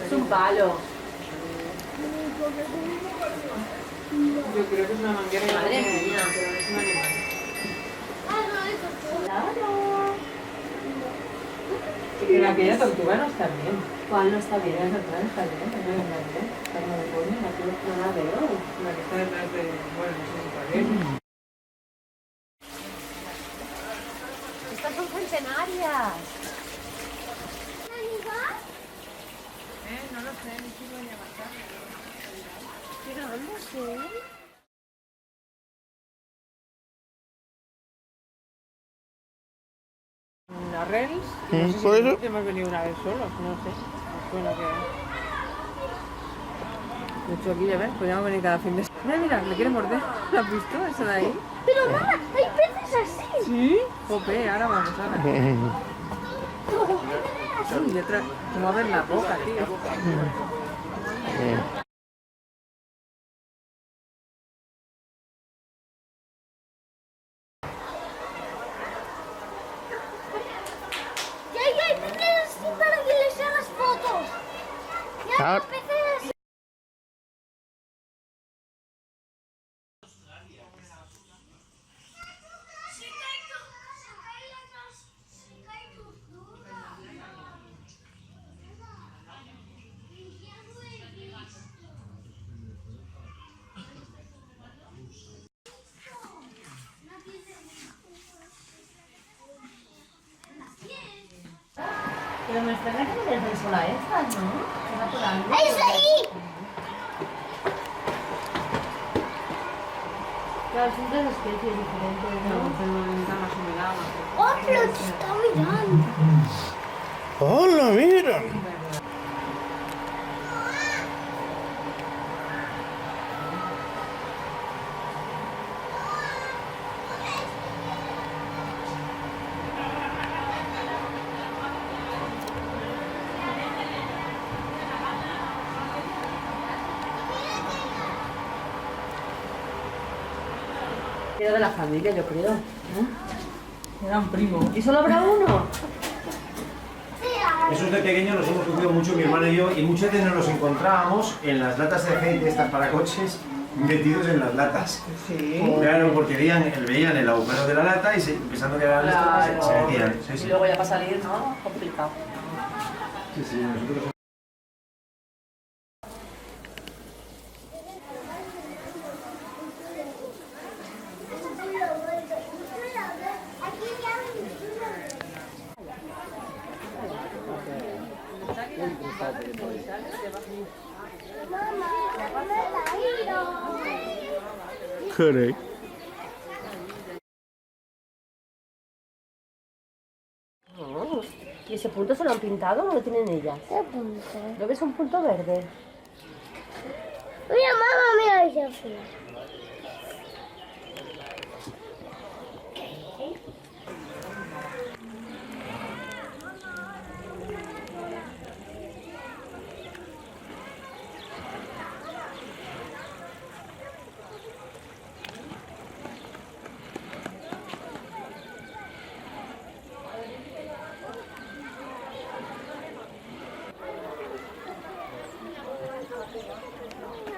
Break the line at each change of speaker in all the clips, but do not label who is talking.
Es un palo. Yo creo que es una manguera. Madre mía, pero no es un animal. Claro. Pero aquella tortuga no está bien.
¿Cuál no está bien?
Esa atrás está bien, no es grande.
¿Cómo me pone? No la veo.
La que está detrás de... Bueno, no sé si está bien.
Estas son centenarias.
No lo sé, ni si voy a matar.
Qué grandes son.
Una Rels. No sé si hemos venido una vez solos, no sé. Me suena que... De hecho aquí ya ves, podríamos venir cada fin de semana. Mira, mira, le quiere morder. ¿Lo has visto? Eso de ahí.
Pero mamá, hay peces así.
¿Sí? Jope, ahora vamos, ahora. Sí, detrás. Como a ver la boca, tío.
Ya hay peces así para que les hagas fotos. Ya hay peces.
Pero me extraña que no les den sola estas, ¿no? Será por algo.
¡Es ahí!
Claro, son tres especies diferentes,
No,
¿no?
pero necesita más humedad, más...
¡Oh, pero te está mirando!
¡Hola, mira!
Era de la familia, yo creo.
Era un primo.
¿Y solo habrá uno?
Esos de pequeños los hemos cogido mucho mi hermano y yo y muchas veces nos los encontrábamos en las latas de aceite estas para coches metidos en las latas.
Sí.
Claro, porque veían el agujero de la lata y pensando que era esto, se metían. Sí,
Y
sí.
luego ya para salir, ¿no? Complicado.
Sí, sí, nosotros... 그래.
¿Y ese punto se lo han pintado o lo tienen ellas?
¿Qué punto?
¿Lo ves un punto verde?
Mira, mamá, mira ese azul.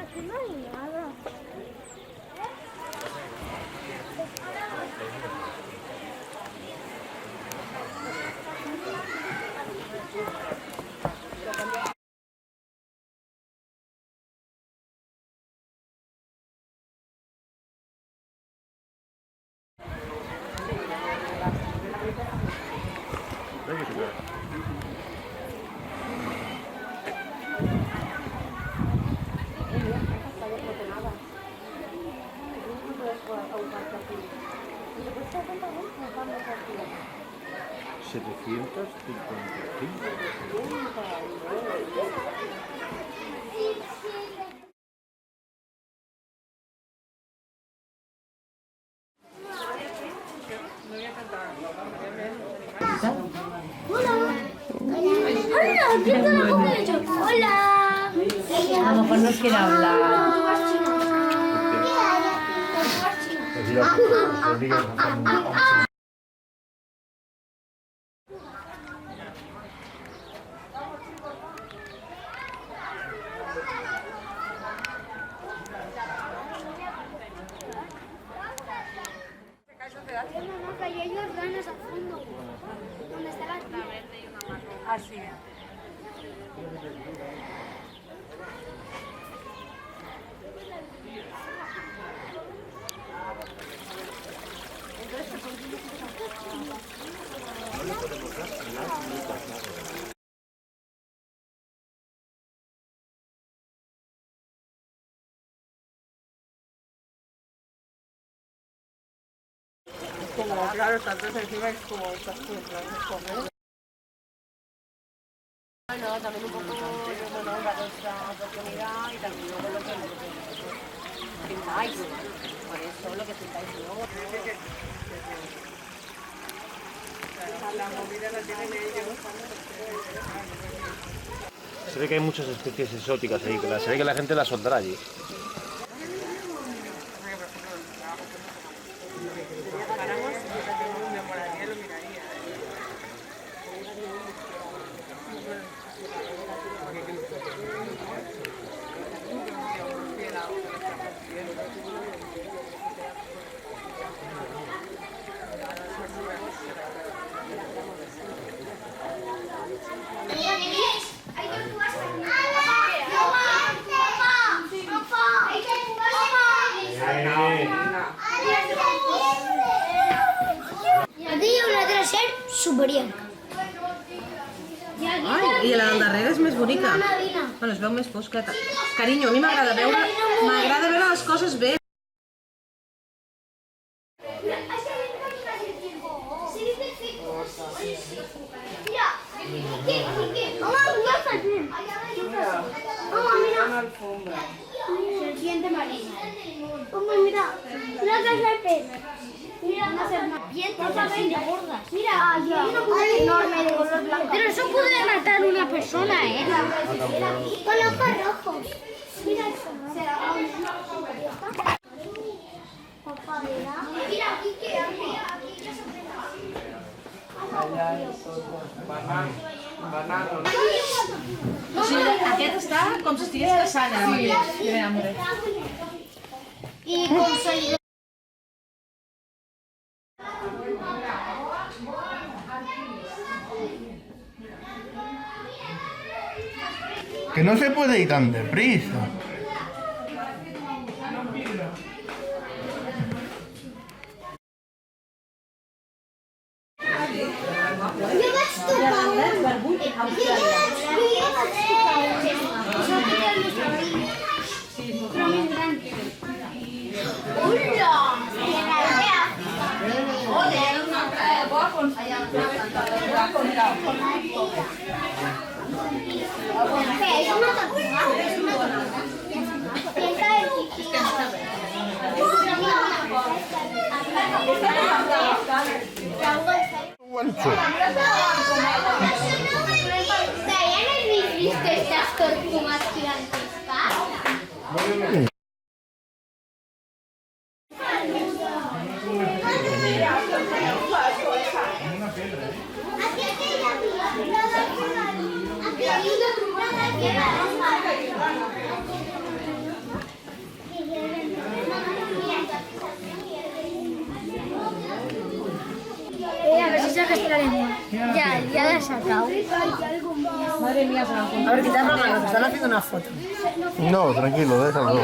Aquí no hay nada. Hola, ¿qué tal la comida hecho? Hola.
A lo mejor nos quiere hablar.
¿Tú vas china?
Pues
Mamá, que hay Jordanes al fondo. ¿Dónde está la verde y una marrón?
Así. Como, claro, tantos encima es como un casco en plan de comer.
Bueno, también un poco, bueno, dar esta oportunidad y también luego lo que pintáis, por eso lo que pintáis luego.
La movida la tienen ellos.
Se ve que hay muchas especies exóticas ahí, que se ve que la gente las soltará allí.
Aquí hi ha un altre ser superior.
Ai, i la del darrere és més bonica. Bueno, es veu més fosca. Carinyo, a mi m'agrada veure les coses bé.
Mamá, mira. Serpiente marina. Mamá, mira. Mira que es el pez. Mira, una serpiente gordas. Mira, aquí hay una puta enorme de color blanco. Pero eso puede matar a una persona, ¿eh? Con los ojos rojos. Mira eso. Papá, mira. Mira, aquí que aquí ya se
O sigui, aquest està com si estigués caçant ara mateix.
I com se
Que no se puede ir tan deprisa.
Jo vaig tocar un. Però més gran. Hola! Què? És una tortuga? És una tortuga. Piensa el piquillo.
Guancho.
¿Sabían el visto estas tortugas gigantescas? A ver si sacas la lengua. Ya la he sacado.
Madre mía, se la han... A ver, quitar la mano, que están haciendo una foto.
No, tranquilo, déjalo.